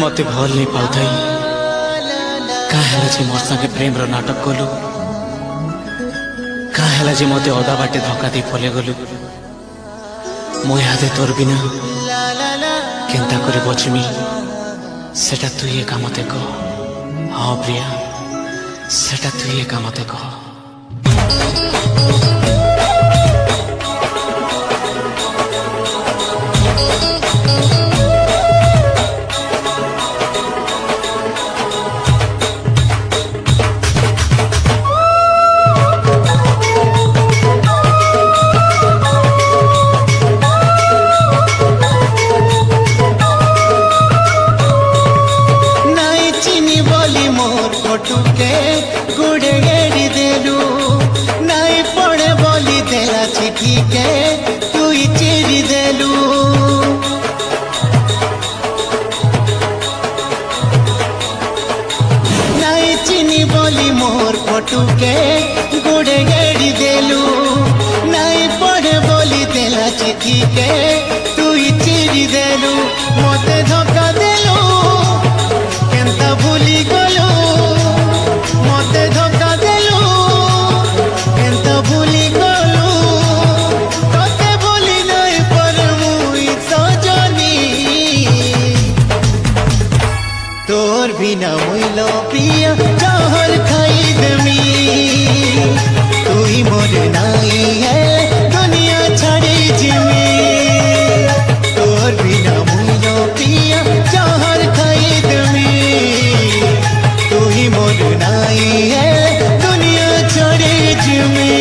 मते भल नहीं पाउथाई काहेला मोर संगे प्रेम रो नाटक कलु काहेला मते अदा बाटे धक्का दे पले गलु मो यादे तोर बिना केंता करे बचमी सेटा तु ये कामते कह। हाँ प्रिया सेटा तु ये कामते कह। टुके गुड़े गेड़ी देलू नहीं पड़े बोली तेरा चिट्ठी के तू ही चिरी देलू नहीं चीनी बोली मोर फोटू के गुड़े गेड़ी देलू नहीं पड़े बोली तेरा चिट्ठी के तू ही चिरी देलू मते धोखा देलू केंता भूली गलू मते धोखा देलू केंता भूली गलू तोते भूली नहीं पर मुई सजनी तोर बिना मुइलो प्रिया जहर खाई देमी तू ही मोर नाई है दुनिया छाड़ी जिमी तोर बिना मुइलो प्रिया जहर खाई देमी तू ही मोर नाई है दुनिया छाड़ी जिमी।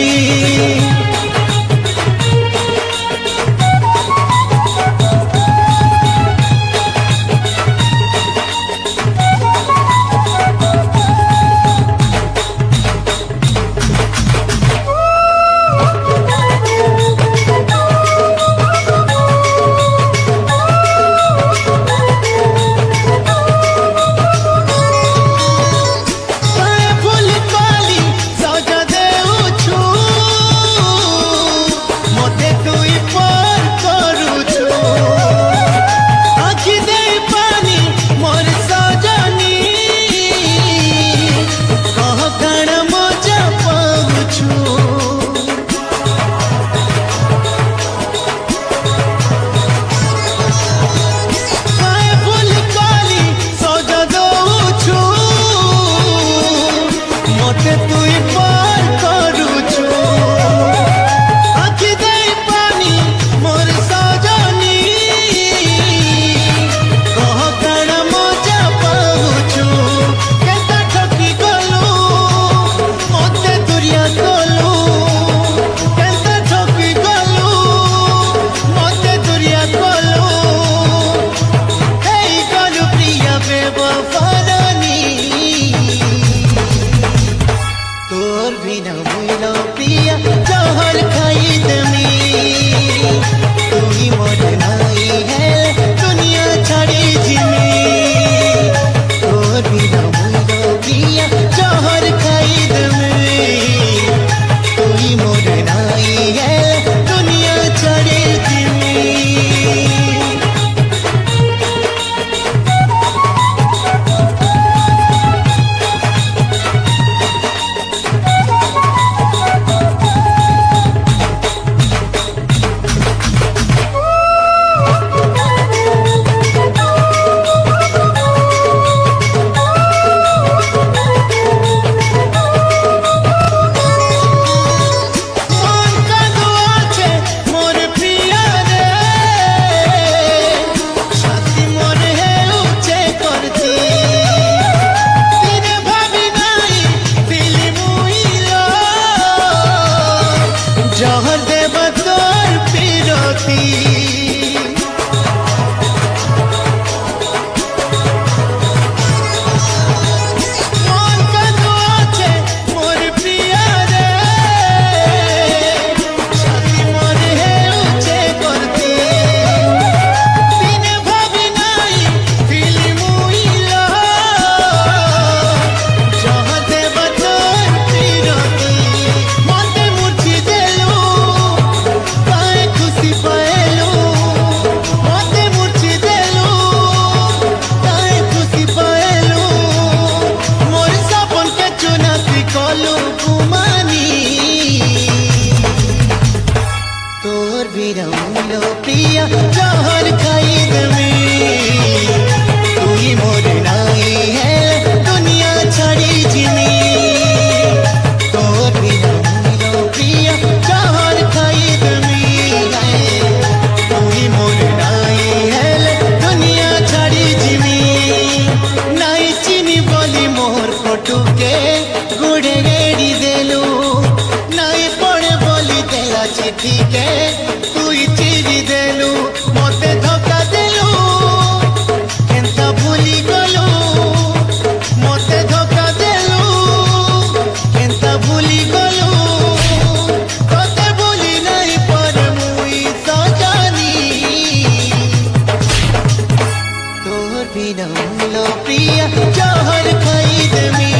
बिना लो प्रिया जहर खाई देमी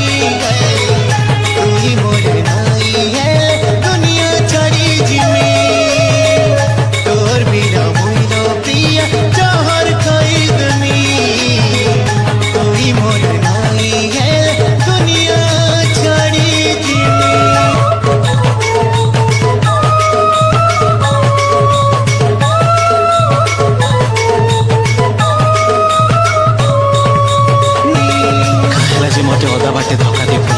तू ही मोर नाई है दुनिया छड़ी जिमी तोर बिना लो प्रिया जहर खाई देमी तू ही मोर नाई है दुनिया छड़ी जिमी କାହେଲା ଯେ ମତେ ଅଧା ବାଟେ ଧୋକା ଦେଇ